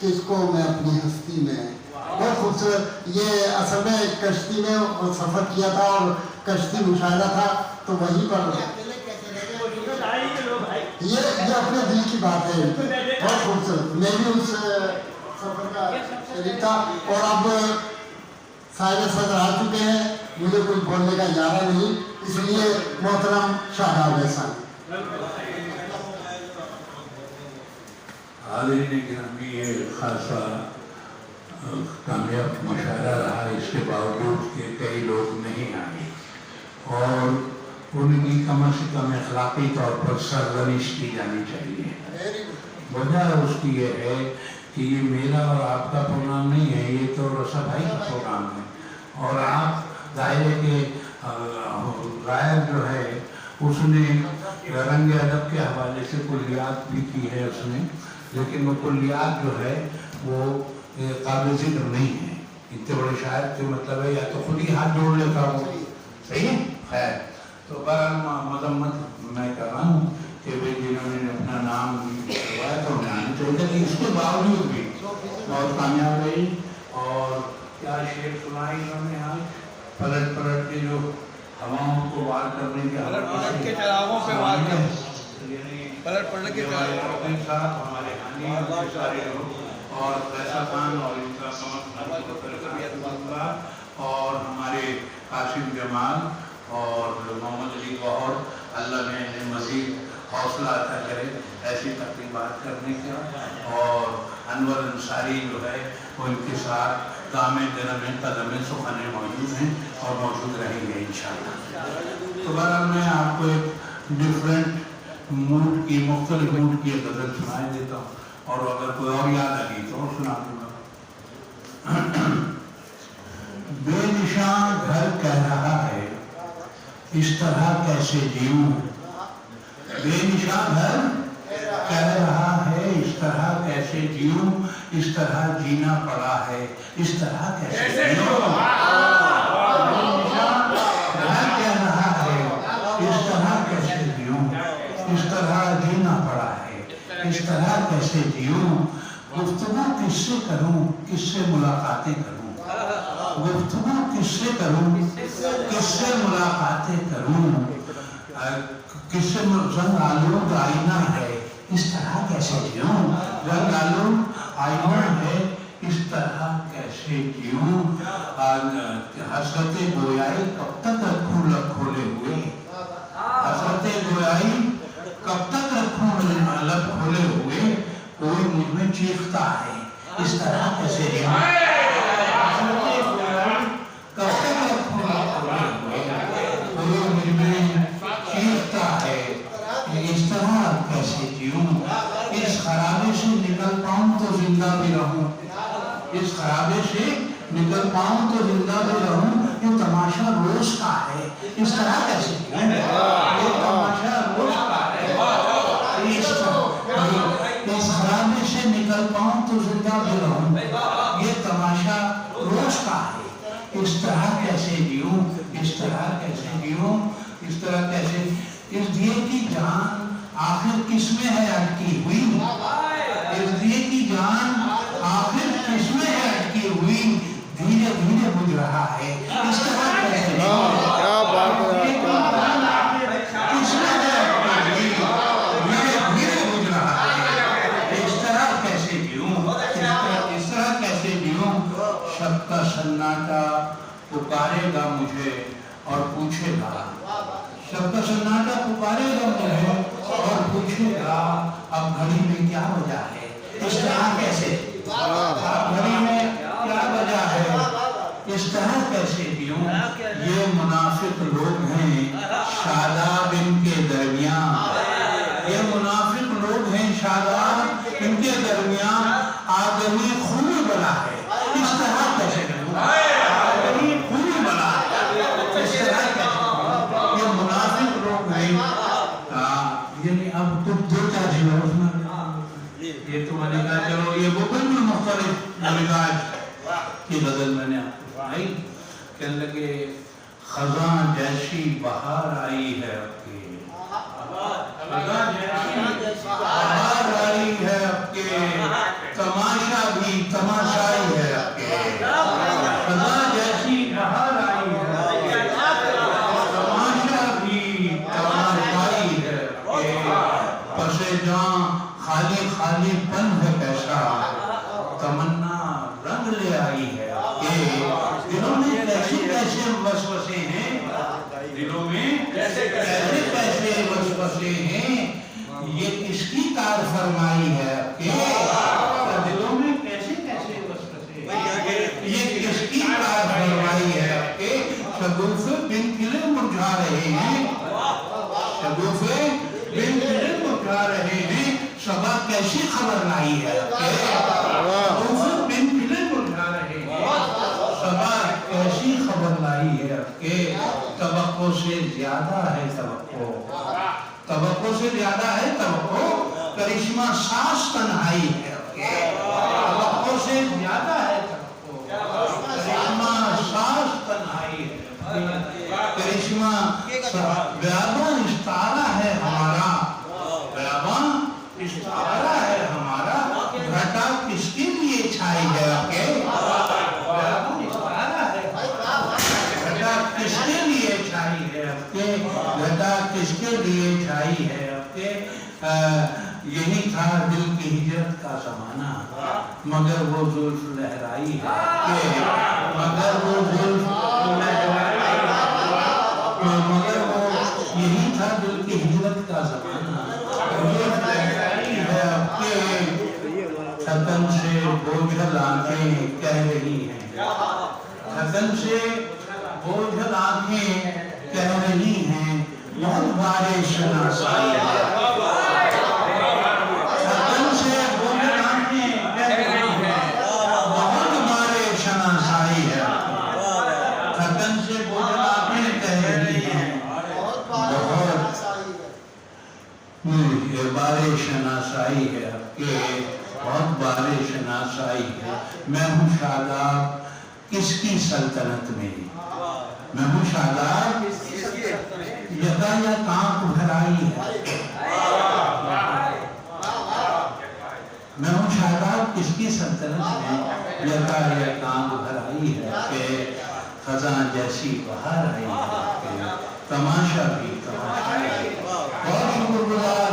کہ اس کو میں اپنی ہستی میں بہت خوبصورت یہ اصل میں کشتی میں سفر کیا تھا اور کشتی مشاہدہ تھا تو وہیں پر یہ اپنے دل کی بات ہے بہت خوبصورت میں بھی اس سفر کا شریک تھا اور اب صاحب صدر آ چکے ہیں مجھے کچھ بولنے کا اجازہ نہیں اس لیے محترم شاہداب احسان حاضرین گرامی یہ خاصا کامیاب مشاعرہ رہا اس کے باوجود کہ کئی لوگ نہیں آئے اور ان کی کم از کم اخلاقی طور پر سرزنش کی جانی چاہیے وجہ اس کی یہ ہے کہ یہ میرا اور آپ کا پروگرام نہیں ہے یہ تو رسا بھائی کا پروگرام ہے اور آپ ظاہر کے غائب جو ہے اس نے رنگ ادب کے حوالے سے کلیات بھی کی ہے اس نے لیکن وہ کلیات جو ہے وہ قابل ذکر نہیں ہے اتنے بڑے شاعر کے مطلب ہے یا تو خود ہی ہاتھ جوڑ لیتا ہوں صحیح ہے خیر تو بہرحال مذمت میں کر رہا ہوں کہ بھائی جنہوں نے اپنا نام کروایا تو انہیں آنا چاہیے لیکن اس کے باوجود بھی بہت کامیاب رہی اور کیا شعر سنائی انہوں نے آج پلٹ پلٹ کے جو ہواؤں کو وار کرنے کے پلٹ کے چراغوں پہ وار کر پلٹ پلٹ کے صاحب ہمارے ہانی سارے لوگ اور فیصل خان اور ان کا اور ہمارے قاسم جمال اور محمد علی گوہر اللہ میں انہیں مزید حوصلہ عطا کرے ایسی تقریبات کرنے کا اور انور انصاری جو ہے وہ ان کے ساتھ دامِ درم قدم سخن موجود ہیں اور موجود رہیں گے انشاءاللہ تو بہرحال میں آپ کو ایک ڈفرینٹ موڈ کی مختلف موڈ کی ایک غزل سنائی دیتا ہوں اور اگر کوئی اور یاد آ گئی تو اور سنا دوں گا بے نشان گھر کہہ رہا ہے اس طرح کیسے جیوں بے نشان گھر کہہ رہا ہے اس طرح کیسے جیوں اس طرح جینا پڑا ہے اس طرح کیسے جیوں بے نشان گھر کہہ رہا ہے اس طرح کیسے جیوں اس طرح جینا پڑا ہے اس طرح کیسے جیوں گفتگو کس سے کروں کس سے ملاقاتیں کروں گفتگو کس سے کروں کس سے ملاقاتیں کروں کس سے رنگ آلود آئینہ ہے اس طرح کیسے جیوں رنگ آلود آئینہ ہے اس طرح کیسے جیوں حسرت گویائی کب تک رکھوں لب کھولے ہوئے حسرت گویائی کب تک رکھوں لب کھولے ہوئے کوئی مجھ میں چیختا ہے اس طرح کیسے جیوں کب تک رکھوں لب کھولے ہوئے کوئی مجھ میں چیختا ہے اس طرح کیسے جیوں اس خرابے سے نکل پاؤں تو زندہ بھی رہوں اس خرابے سے نکل پاؤں تو زندہ بھی رہوں یہ تماشا روز کا ہے اس طرح کیسے جیوں یہ تماشا روز کا ہے اس خرابے سے نکل پاؤں تو زندہ بھی رہوں یہ تماشا روز کا ہے اس طرح کیسے جیوں اس طرح کیسے جیوں اس طرح کیسے اس دیے کی جان آخر کس میں ہے اٹکی ہوئی اس دیے کی جان آخر کس میں ہے اٹکی ہوئی دھیرے دھیرے بجھ رہا ہے اس طرح کیسے جیوں کیا بات ہے کس میں ہے اٹکی ہوئی دھیرے دھیرے بجھ رہا ہے اس طرح کیسے جیوں اس طرح کیسے جیوں شب کا سناٹا پکارے گا مجھے اور پوچھے گا شب کا سناٹا پکارے گا مجھے اور پوچھے گا اب گھڑی میں کیا وجہ ہے اس طرح کیسے اب گھڑی میں کیا وجہ ہے اس طرح کیسے جیوں یہ منافق لوگ ہیں شاداب ان کے درمیان یہ منافق لوگ ہیں شاداب ان کے درمیان آدمی خونی بلا ہے اس طرح کیسے جیوں آدمی خونی بلا ہے اس طرح کیسے یہ منافق لوگ ہیں یعنی اب تم دو چار جیوں اس میں یہ تو میں نے کہا چلو یہ وہ بالکل مختلف مزاج کی غزل میں نے آپ کو سنائی کہنے لگے خزاں جیسی بہار آئی ہے اب کے خزاں جیسی بہار آئی ہے اب کے تماشا کیسی خبر لائی ہے طوفان بن پھلے اٹھا رہے ہیں صبا کیسی خبر لائی ہے کہ توقع سے زیادہ ہے توقع سے زیادہ ہے توقع کرشمہ ساز تنہائی ہے توقع سے زیادہ ہے توقع کرشمہ ساز تنہائی ہے کرشمہ بیابان استعارہ ہے ہمارا بیابان استعارہ ہے ہمارا گھٹا کس کے لیے چھائی ہے بیابان استعارہ ہے گھٹا کس کے لیے چھائی ہے گھٹا کس کے لیے چھائی ہے یہی تھا دل کی ہجرت کا زمانہ مگر وہ زلف لہرائی ہے مگر وہ زلف لہرائی مگر وہ یہی تھا دل کی ہجرت کا زمانہ زلف لہرائی ہے تھکن سے بوجھل آنکھیں کہہ رہی ہیں تھکن سے بوجھل آنکھیں کہہ رہی ہیں بہت بارے شناسائی ہے تھکن سے بوجھل آنکھیں کہہ رہی ہیں بہت بارے شناسائی ہے تھکن سے بوجھل آنکھیں کہہ رہی ہیں بہت بارے شناسائی ہے کہ بہت بارے شناسائی ہے میں ہوں شاداب کس کی سلطنت میں میں ہوں شاداب یکا یا کانپ بھرائی ہے میں ہوں شاداب کس کی سلطنت میں یکا یا کانپ بھرائی ہے کہ خزاں جیسی بہار آئی ہے کہ تماشا بھی تماشا ہے بہت شکر گزار